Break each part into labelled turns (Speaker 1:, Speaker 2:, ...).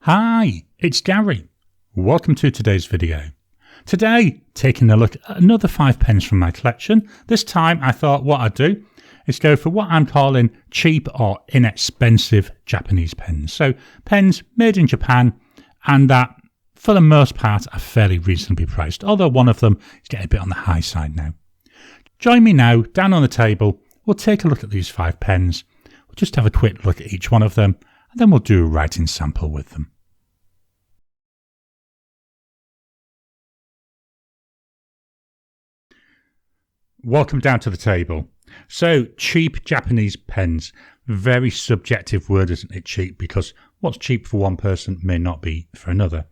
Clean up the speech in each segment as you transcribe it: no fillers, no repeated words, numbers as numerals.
Speaker 1: Hi, it's Gary. Welcome to today's video. Today, taking a look at another 5 pens from my collection. This time I thought what I'd do is go for what I'm calling cheap or inexpensive Japanese pens. So pens made in Japan and that for the most part are fairly reasonably priced, although one of them is getting a bit on the high side now. Join me now down on the table. We'll take a look at these 5 pens. We'll just have a quick look at each one of them and then we'll do a writing sample with them. Welcome down to the table. So, cheap Japanese pens. Very subjective word, isn't it, cheap? Because what's cheap for one person may not be for another.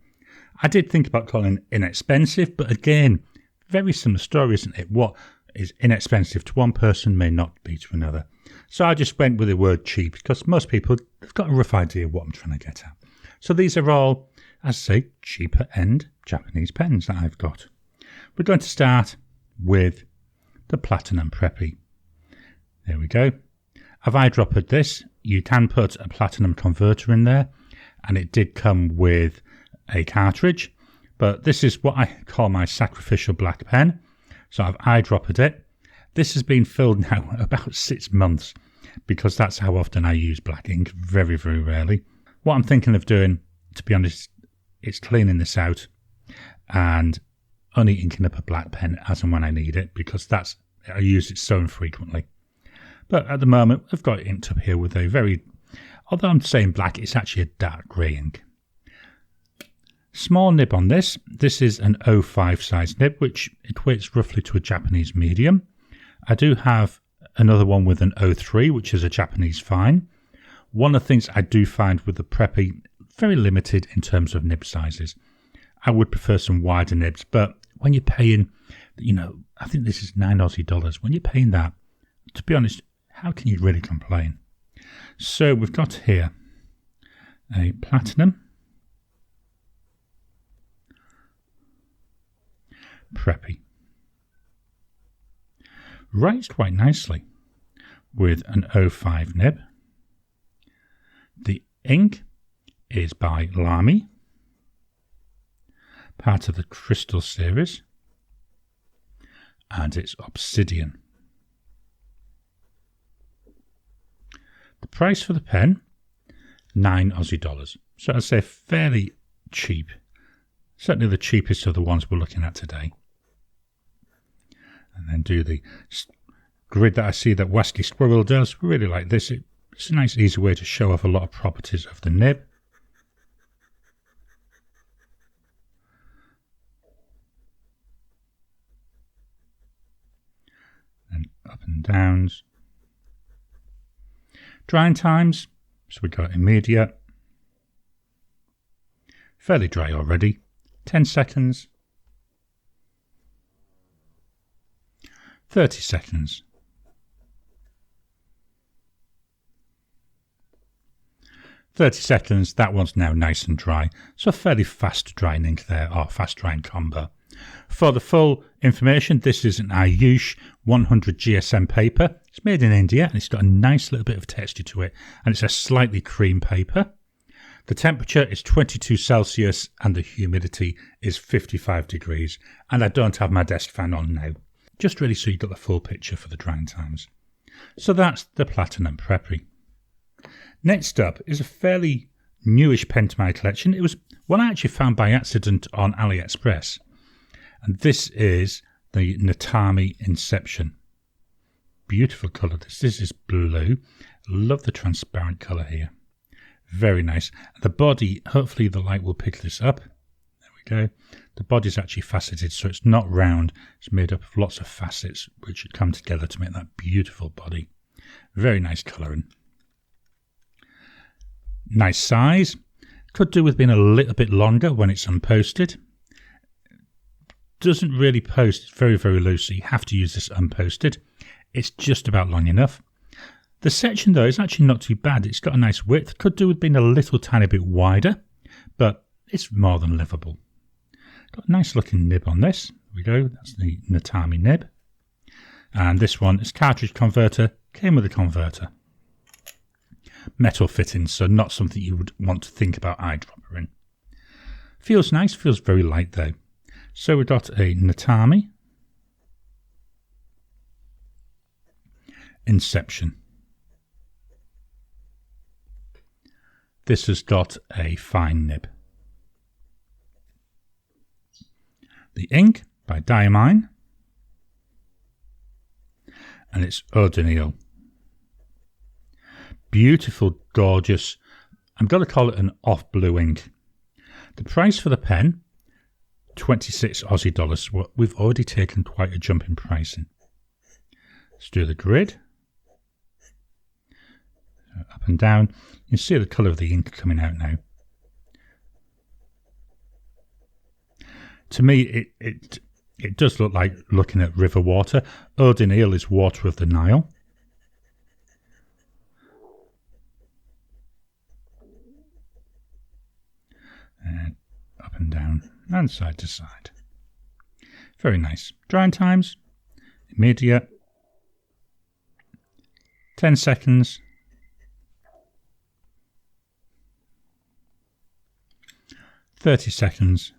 Speaker 1: I did think about calling it inexpensive, but again, very similar story, isn't it? What is inexpensive to one person may not be to another. So I just went with the word cheap because most people have got a rough idea of what I'm trying to get at. So these are all, as I say, cheaper end Japanese pens that I've got. We're going to start with the Platinum Preppy. There we go. I've eyedroppered this. You can put a platinum converter in there, and it did come with a cartridge, but this is what I call my sacrificial black pen. So I've eyedroppered it. This has been filled now about 6 months because that's how often I use black ink, very, very rarely. What I'm thinking of doing, to be honest, is cleaning this out and only inking up a black pen as and when I need it, because I use it so infrequently. But at the moment, I've got it inked up here with a very, although I'm saying black, it's actually a dark grey ink. Small nib on this. This is an 05 size nib, which equates roughly to a Japanese medium. I do have another one with an 03, which is a Japanese fine. One of the things I do find with the Preppy, very limited in terms of nib sizes. I would prefer some wider nibs, but when you're paying, I think this is $9 Aussie. When you're paying that, to be honest, how can you really complain? So we've got here a Platinum Preppy. Writes quite nicely with an 05 nib. The ink is by Lamy, part of the Crystal series, and it's Obsidian. The price for the pen, $9 Aussie. So I'd say fairly cheap. Certainly the cheapest of the ones we're looking at today. And then do the grid that I see that Wasky Squirrel does. Really like this. It's a nice easy way to show off a lot of properties of the nib. And up and downs. Drying times, so we got immediate. Fairly dry already. 10 seconds. 30 seconds. 30 seconds, that one's now nice and dry. So fairly fast drying ink there, or fast drying combo. For the full information, this is an Ayush 100 GSM paper. It's made in India and it's got a nice little bit of texture to it, and it's a slightly cream paper. The temperature is 22 Celsius and the humidity is 55 degrees. And I don't have my desk fan on now, just really so you got the full picture for the drying times. So that's the Platinum Preppy. Next up is a fairly newish pen to my collection. It was one I actually found by accident on AliExpress. And this is the Natami Inception. Beautiful colour. This is blue. Love the transparent colour here. Very nice. The body, hopefully the light will pick this up. There we go. The body's actually faceted, so it's not round. It's made up of lots of facets which come together to make that beautiful body. Very nice colouring. Nice size. Could do with being a little bit longer when it's unposted. Doesn't really post. It's very, very loose, so you have to use this unposted. It's just about long enough. The section, though, is actually not too bad. It's got a nice width. Could do with being a little tiny bit wider, but it's more than livable. Got a nice looking nib on this. There we go. That's the Natami nib. And this one is cartridge converter. Came with a converter. metal fittings, so not something you would want to think about eyedropper in. Feels nice, feels very light though. So we've got a Natami, Inception. This has got a fine nib. The ink by Diamine, and it's Eau de Nil. Beautiful, gorgeous, I'm going to call it an off blue ink. The price for the pen, 26 Aussie dollars. Well, we've already taken quite a jump in pricing. Let's do the grid. Up and down. You can see the colour of the ink coming out now. To me, it does look like looking at river water. Eau de Nil is water of the Nile. And up and down and side to side. Very nice. Drying times, immediate, 10 seconds, 30 seconds,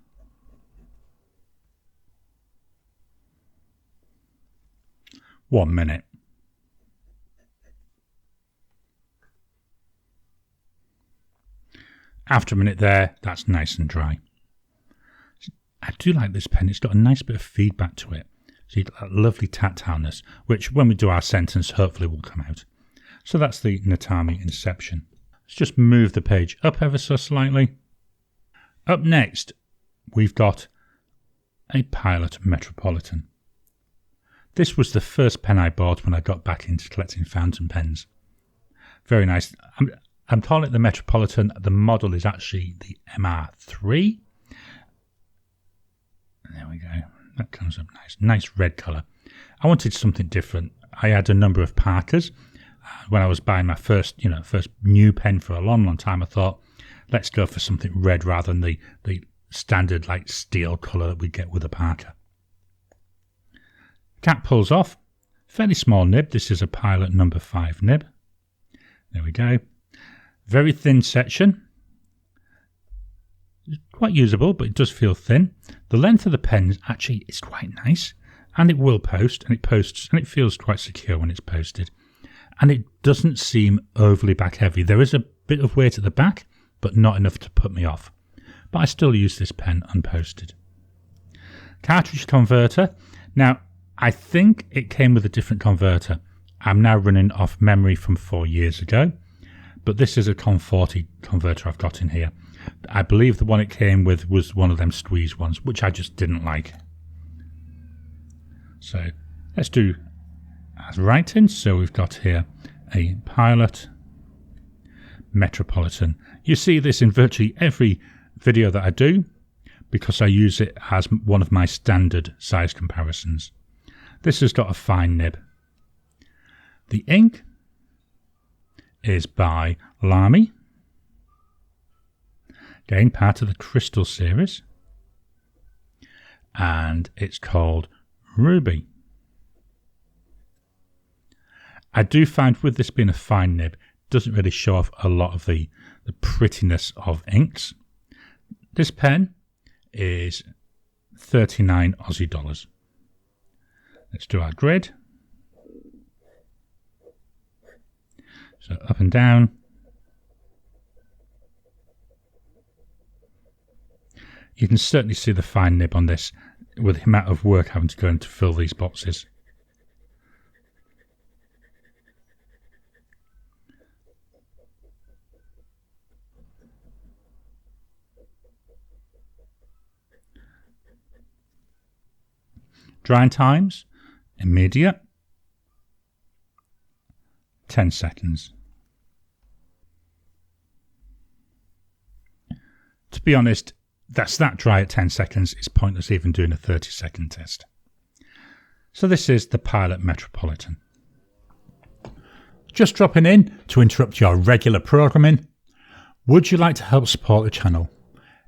Speaker 1: 1 minute. After a minute there, that's nice and dry. I do like this pen. It's got a nice bit of feedback to it. So you've got that lovely tactileness, which when we do our sentence, hopefully will come out. So that's the Natami Inception. Let's just move the page up ever so slightly. Up next, we've got a Pilot Metropolitan. This was the first pen I bought when I got back into collecting fountain pens. Very nice. I'm calling it the Metropolitan. The model is actually the MR3. There we go. That comes up nice. Nice red colour. I wanted something different. I had a number of Parkers. When I was buying my first new pen for a long, long time, I thought, let's go for something red rather than the standard like steel colour that we get with a Parker. Cap pulls off. Fairly small nib. This is a Pilot number 5 nib. There we go. Very thin section. Quite usable, but it does feel thin. The length of the pen actually is quite nice, and it will post, and it posts, and it feels quite secure when it's posted. And it doesn't seem overly back heavy. There is a bit of weight at the back, but not enough to put me off. But I still use this pen unposted. Cartridge converter. Now, I think it came with a different converter. I'm now running off memory from 4 years ago, but this is a Con 40 converter I've got in here. I believe the one it came with was one of them squeeze ones, which I just didn't like. So let's do as writing. So we've got here a Pilot Metropolitan. You see this in virtually every video that I do because I use it as one of my standard size comparisons. This has got a fine nib. The ink is by Lamy. Again, part of the Crystal series. And it's called Ruby. I do find with this being a fine nib, it doesn't really show off a lot of the prettiness of inks. This pen is 39 Aussie dollars. Let's do our grid. So up and down. You can certainly see the fine nib on this with the amount of work having to go in to fill these boxes. Drying times, immediate, 10 seconds. To be honest, that's that dry at 10 seconds. It's pointless even doing a 30-second test. So this is the Pilot Metropolitan. Just dropping in to interrupt your regular programming. Would you like to help support the channel?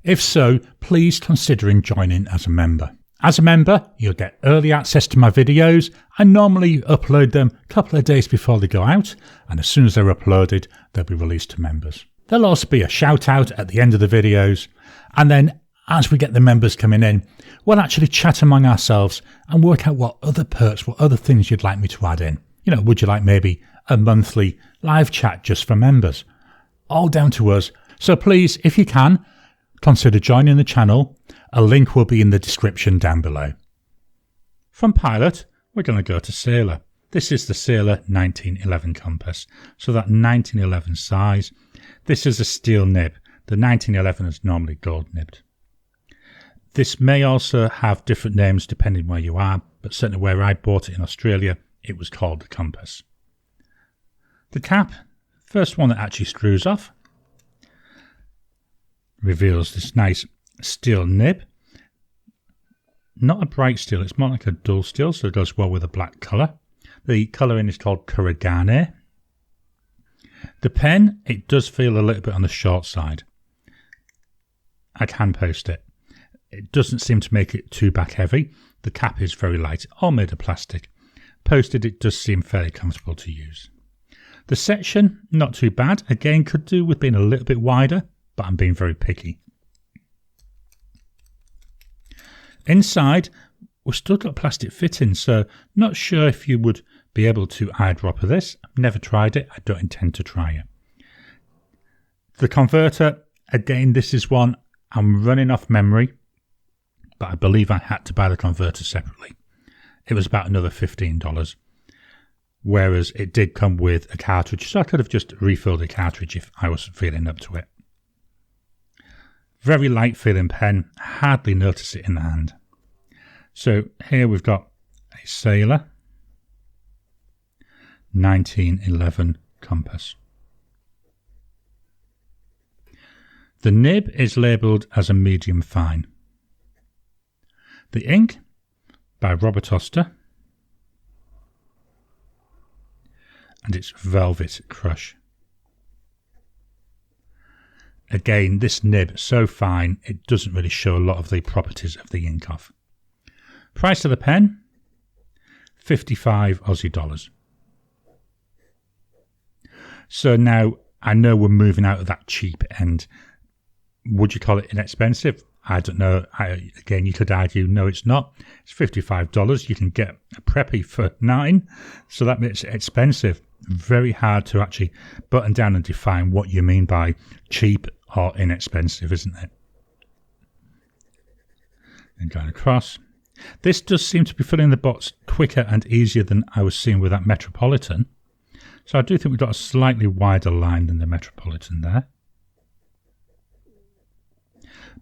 Speaker 1: If so, please consider joining as a member. As a member, you'll get early access to my videos. I normally upload them a couple of days before they go out, and as soon as they're uploaded, they'll be released to members. There'll also be a shout out at the end of the videos, and then as we get the members coming in, we'll actually chat among ourselves and work out what other perks, what other things you'd like me to add in. You know, would you like maybe a monthly live chat just for members? All down to us. So please, if you can, consider joining the channel. A link will be in the description down below. From Pilot, we're going to go to Sailor. This is the Sailor 1911 compass. So that 1911 size. This is a steel nib. The 1911 is normally gold nibbed. This may also have different names depending where you are, but certainly where I bought it in Australia, it was called the compass. The cap, first one that actually screws off, reveals this nice steel nib. Not a bright steel, it's more like a dull steel, so it goes well with a black colour. The colouring is called Kuragane. The pen, it does feel a little bit on the short side. I can post it. It doesn't seem to make it too back heavy. The cap is very light, all made of plastic. Posted, it does seem fairly comfortable to use. The section, not too bad. Again, could do with being a little bit wider, but I'm being very picky. Inside, we've still got plastic fittings, so not sure if you would be able to eyedropper this. I've never tried it. I don't intend to try it. The converter, again, this is one I'm running off memory, but I believe I had to buy the converter separately. It was about another $15, whereas it did come with a cartridge, so I could have just refilled the cartridge if I wasn't feeling up to it. Very light feeling pen, hardly notice it in the hand. So here we've got a Sailor 1911 compass. The nib is labelled as a medium fine. The ink by Robert Oster, and it's Velvet Crush. Again, this nib so fine it doesn't really show a lot of the properties of the ink off. Price of the pen, 55 Aussie dollars. So now I know we're moving out of that cheap end. Would you call it inexpensive? I don't know. Again, you could argue, no, it's not. It's $55. You can get a Preppy for $9. So that makes it expensive. Very hard to actually button down and define what you mean by cheap or inexpensive, isn't it? And going across. This does seem to be filling the box quicker and easier than I was seeing with that Metropolitan. So I do think we've got a slightly wider line than the Metropolitan there.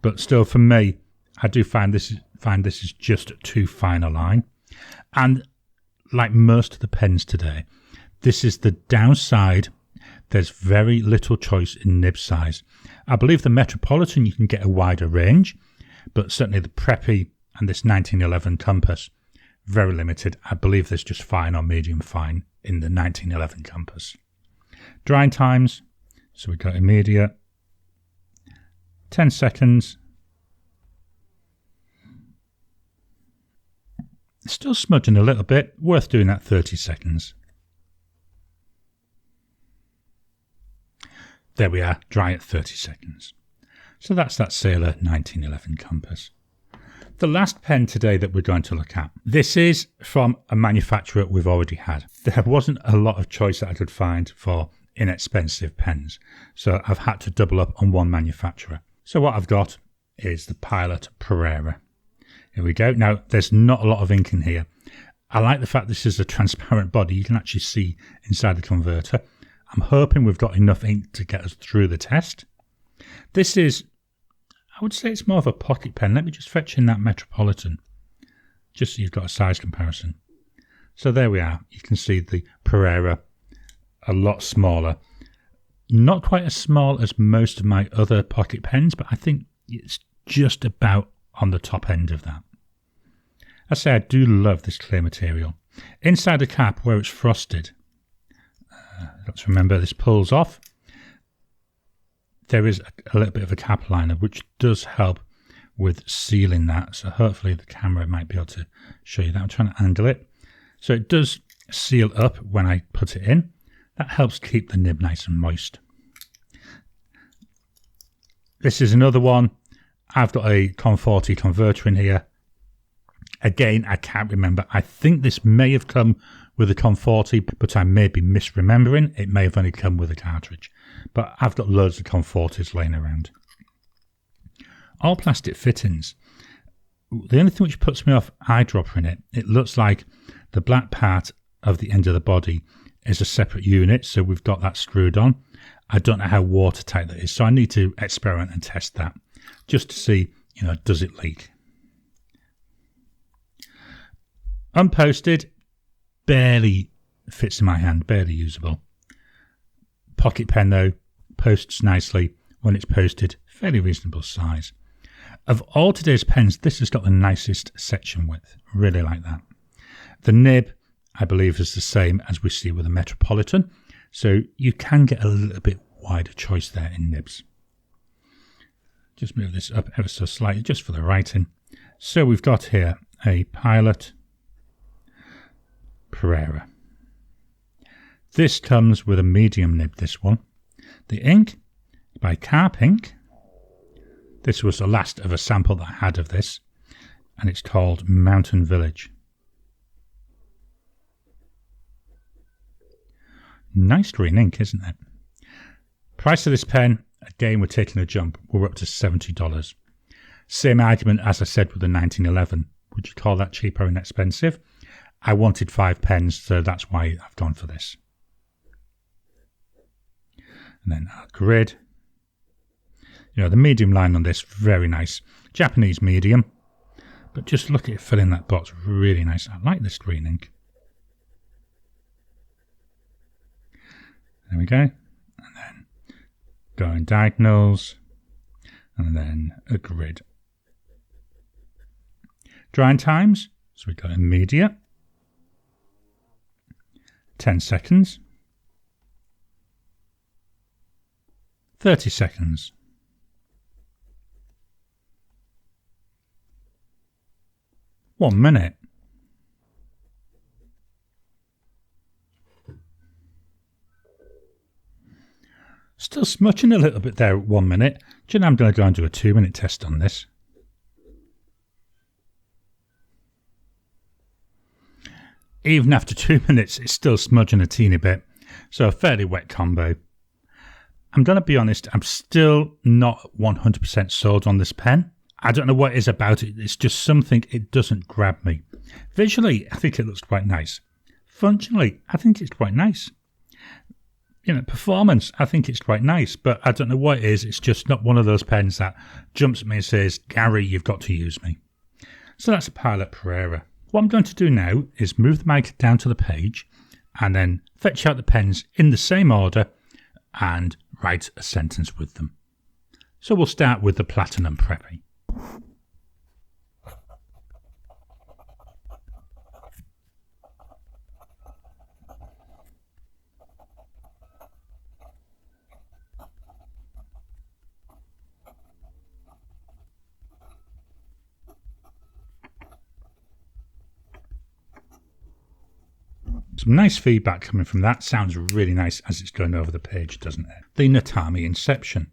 Speaker 1: But still, for me, I do find this is just too fine a line. And like most of the pens today, this is the downside. There's very little choice in nib size. I believe the Metropolitan you can get a wider range, but certainly the Preppy and this 1911 compass, very limited. I believe there's just fine or medium fine in the 1911 compass. Drying times, so we got immediate, 10 seconds. Still smudging a little bit, worth doing that 30 seconds. There we are, dry at 30 seconds. So that's that Sailor 1911 compass. The last pen today that we're going to look at. This is from a manufacturer we've already had. There wasn't a lot of choice that I could find for inexpensive pens, so I've had to double up on one manufacturer. So what I've got is the Pilot Prera. Here we go. Now, there's not a lot of ink in here. I like the fact this is a transparent body. You can actually see inside the converter. I'm hoping we've got enough ink to get us through the test. This is, I would say it's more of a pocket pen. Let me just fetch in that Metropolitan, just so you've got a size comparison. So there we are. You can see the Prera a lot smaller. Not quite as small as most of my other pocket pens, but I think it's just about on the top end of that. I say I do love this clear material. Inside the cap where it's frosted, let's remember this pulls off. There is a little bit of a cap liner which does help with sealing that. So hopefully the camera might be able to show you that. I'm trying to angle it. So it does seal up when I put it in. That helps keep the nib nice and moist. This is another one. I've got a CON40 converter in here. Again, I can't remember. I think this may have come with a CON40, but I may be misremembering. It may have only come with a cartridge. But I've got loads of CON40s laying around. All plastic fittings. The only thing which puts me off eyedropper in it, it looks like the black part of the end of the body is a separate unit, so we've got that screwed on. I don't know how watertight that is, so I need to experiment and test that just to see, does it leak? Unposted, barely fits in my hand, barely usable. Pocket pen though, posts nicely. When it's posted, fairly reasonable size. Of all today's pens, this has got the nicest section width. Really like that. The nib, I believe, is the same as we see with the Metropolitan. So you can get a little bit wider choice there in nibs. Just move this up ever so slightly just for the writing. So we've got here a Pilot Prera. This comes with a medium nib, this one. The ink by Carpink. This was the last of a sample that I had of this, and it's called Mountain Village. Nice green ink, isn't it? Price of this pen, again, we're taking a jump. We're up to $70. Same argument as I said with the 1911. Would you call that cheap or inexpensive? I wanted 5 pens, so that's why I've gone for this. And then our grid. The medium line on this, very nice. Japanese medium. But just look at it filling that box, really nice. I like this green ink. There we go. And then going diagonals. And then a grid. Drying times. So we've got immediate. 10 seconds. 30 seconds. 1 minute. Still smudging a little bit there at 1 minute. Do you know I'm going to go and do a 2-minute test on this? Even after 2 minutes, it's still smudging a teeny bit. So a fairly wet combo. I'm going to be honest, I'm still not 100% sold on this pen. I don't know what it is about it. It's just something, it doesn't grab me. Visually, I think it looks quite nice. Functionally, I think it's quite nice. Performance, I think it's quite nice. But I don't know what it is. It's just not one of those pens that jumps at me and says, Gary, you've got to use me. So that's a Pilot Prera. What I'm going to do now is move the mic down to the page and then fetch out the pens in the same order and write a sentence with them. So we'll start with the Platinum Preppy. Some nice feedback coming from that. Sounds really nice as it's going over the page, doesn't it? The Natami Inception.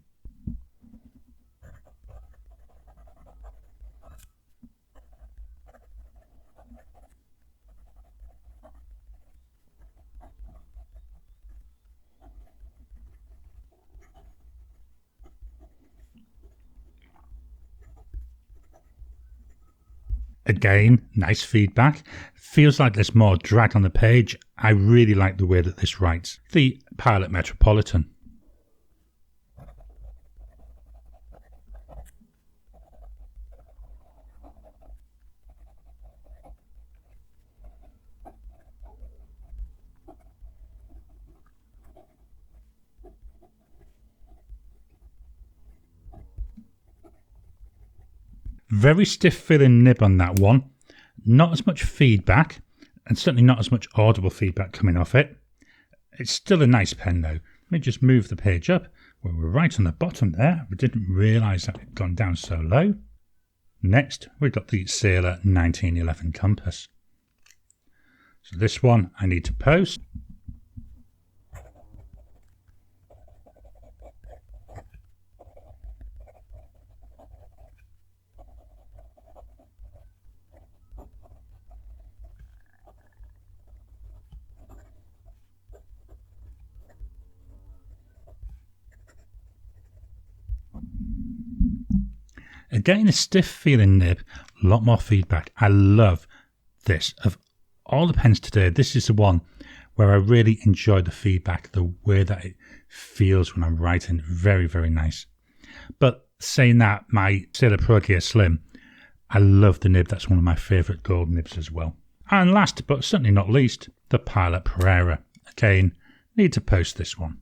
Speaker 1: Again, nice feedback. Feels like there's more drag on the page. I really like the way that this writes. The Pilot Metropolitan. Very stiff feeling nib on that one. Not as much feedback, and certainly not as much audible feedback coming off it. It's still a nice pen though. Let me just move the page up. We're right on the bottom there. We didn't realise that it had gone down so low. Next, we've got the Sailor 1911 compass. So this one I need to post. Again, a stiff feeling nib, a lot more feedback. I love this. Of all the pens today, this is the one where I really enjoy the feedback, the way that it feels when I'm writing. Very, very nice. But saying that, my Sailor Pro Gear Slim, I love the nib. That's one of my favourite gold nibs as well. And last, but certainly not least, the Pilot Prera. Again, need to post this one.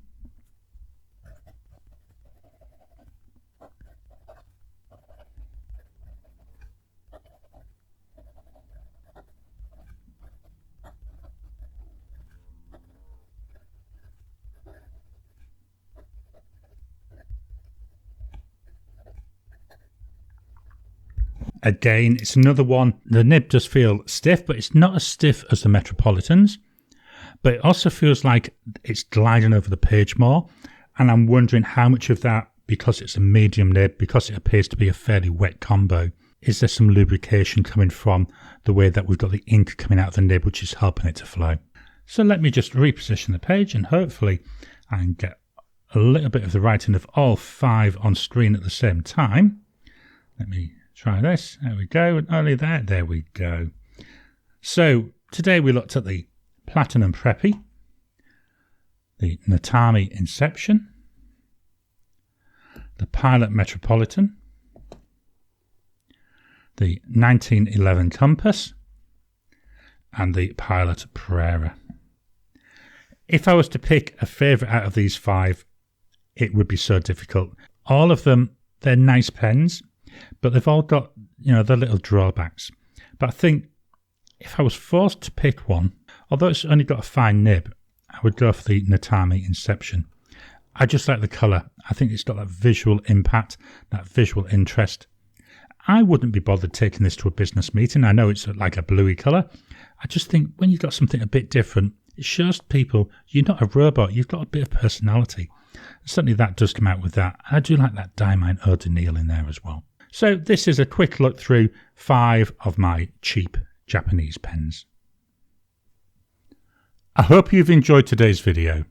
Speaker 1: Again, it's another one. The nib does feel stiff, but it's not as stiff as the Metropolitans. But it also feels like it's gliding over the page more. And I'm wondering how much of that, because it's a medium nib, because it appears to be a fairly wet combo, is there some lubrication coming from the way that we've got the ink coming out of the nib, which is helping it to flow. So let me just reposition the page and hopefully I can get a little bit of the writing of all 5 on screen at the same time. Let me try this. There we go. And only that. There we go. So today we looked at the Platinum Preppy, the Natami Inception, the Pilot Metropolitan, the 1911 compass, and the Pilot Prera. If I was to pick a favourite out of these 5, it would be so difficult. All of them, they're nice pens, but they've all got, their little drawbacks. But I think if I was forced to pick one, although it's only got a fine nib, I would go for the Natami Inception. I just like the colour. I think it's got that visual impact, that visual interest. I wouldn't be bothered taking this to a business meeting. I know it's like a bluey colour. I just think when you've got something a bit different, it shows people you're not a robot. You've got a bit of personality. Certainly that does come out with that. I do like that Diamine Eau de Nil in there as well. So this is a quick look through 5 of my cheap Japanese pens. I hope you've enjoyed today's video.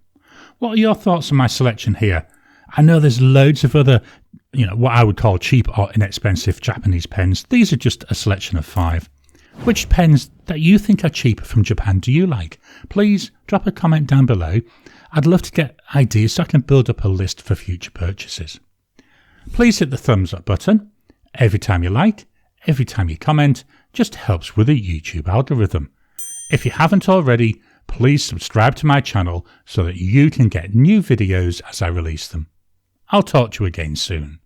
Speaker 1: What are your thoughts on my selection here? I know there's loads of other, what I would call cheap or inexpensive Japanese pens. These are just a selection of 5. Which pens that you think are cheap from Japan do you like? Please drop a comment down below. I'd love to get ideas so I can build up a list for future purchases. Please hit the thumbs up button. Every time you like, every time you comment, just helps with the YouTube algorithm. If you haven't already, please subscribe to my channel so that you can get new videos as I release them. I'll talk to you again soon.